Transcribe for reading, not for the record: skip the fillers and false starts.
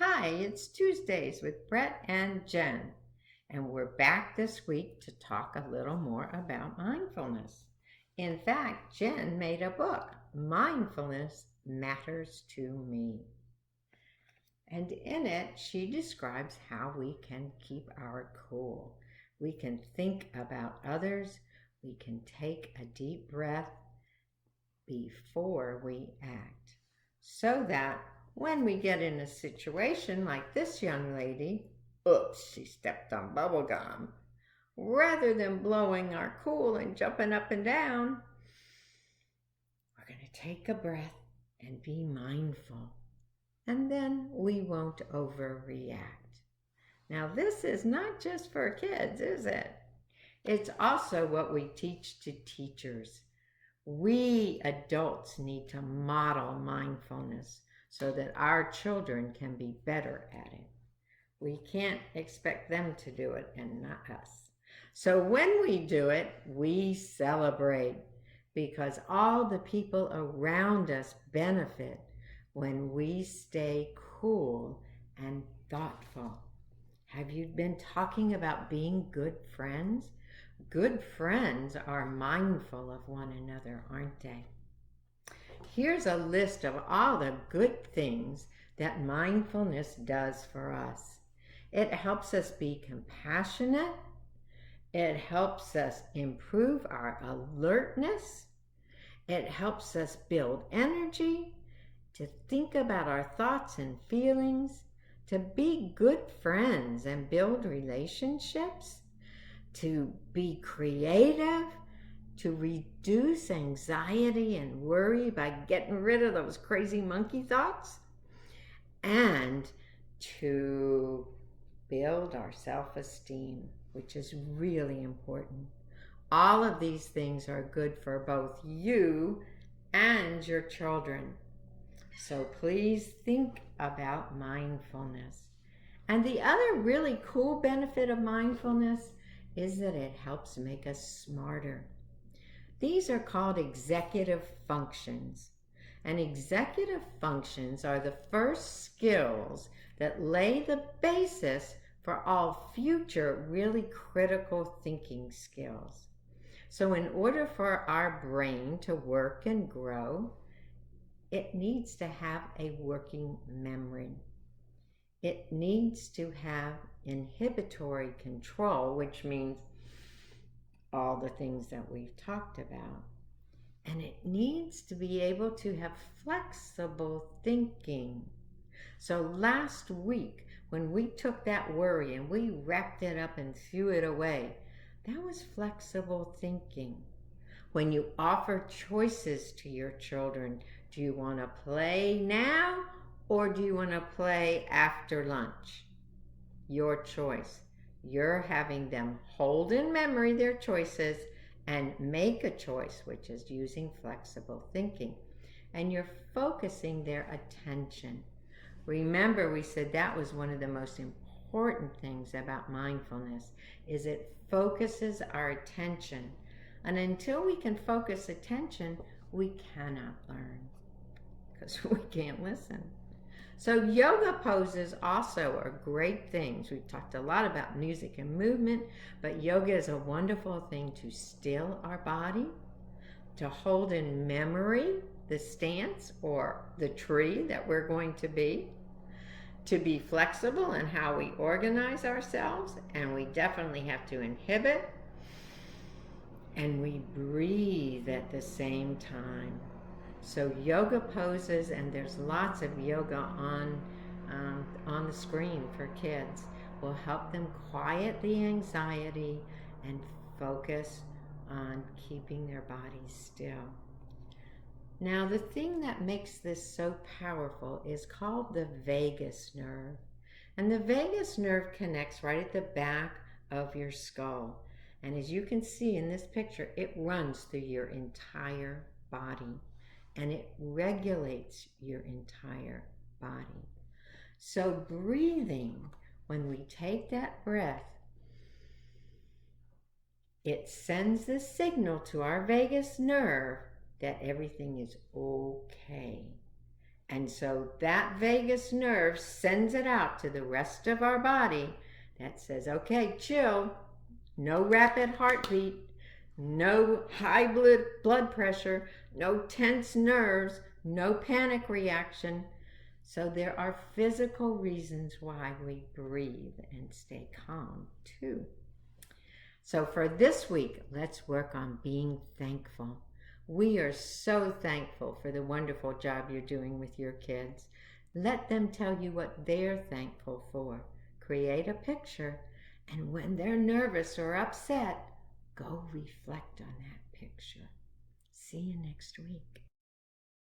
Hi, it's Tuesdays with Brett and Jen, and we're back this week to talk a little more about mindfulness. In fact, Jen made a book, Mindfulness Matters to Me. And in it, she describes how we can keep our cool. We can think about others, we can take a deep breath before we act, so that when we get in a situation like this young lady, oops, she stepped on bubble gum, rather than blowing our cool and jumping up and down, we're going to take a breath and be mindful. And then we won't overreact. Now, this is not just for kids, is it? It's also what we teach to teachers. We adults need to model mindfulness so that our children can be better at it. We can't expect them to do it and not us. So when we do it, we celebrate because all the people around us benefit when we stay cool and thoughtful. Have you been talking about being good friends? Good friends are mindful of one another, aren't they? Here's a list of all the good things that mindfulness does for us. It helps us be compassionate. It helps us improve our alertness. It helps us build energy, to think about our thoughts and feelings, to be good friends and build relationships, to be creative, to reduce anxiety and worry by getting rid of those crazy monkey thoughts, and to build our self-esteem, which is really important. All of these things are good for both you and your children. So please think about mindfulness. And the other really cool benefit of mindfulness is that it helps make us smarter. These are called executive functions. And executive functions are the first skills that lay the basis for all future really critical thinking skills. So in order for our brain to work and grow, it needs to have a working memory. It needs to have inhibitory control, which means all the things that we've talked about. And it needs to be able to have flexible thinking. So last week, when we took that worry and we wrapped it up and threw it away, that was flexible thinking. When you offer choices to your children, do you want to play now or do you want to play after lunch? Your choice. You're having them hold in memory their choices and make a choice, which is using flexible thinking. And you're focusing their attention. Remember, we said that was one of the most important things about mindfulness, is it focuses our attention. And until we can focus attention, we cannot learn because we can't listen. So yoga poses also are great things. We've talked a lot about music and movement, but yoga is a wonderful thing to still our body, to hold in memory the stance or the tree that we're going to be flexible in how we organize ourselves, and we definitely have to inhibit, and we breathe at the same time. So yoga poses, and there's lots of yoga on the screen for kids, will help them quiet the anxiety and focus on keeping their bodies still. Now, the thing that makes this so powerful is called the vagus nerve. And the vagus nerve connects right at the back of your skull. And as you can see in this picture, it runs through your entire body. And it regulates your entire body. So breathing, when we take that breath, it sends the signal to our vagus nerve that everything is okay. And so that vagus nerve sends it out to the rest of our body that says, okay, chill, no rapid heartbeat, no high blood pressure, no tense nerves, no panic reaction. So there are physical reasons why we breathe and stay calm too. So for this week, let's work on being thankful. We are so thankful for the wonderful job you're doing with your kids. Let them tell you what they're thankful for. Create a picture, and when they're nervous or upset, go reflect on that picture. See you next week.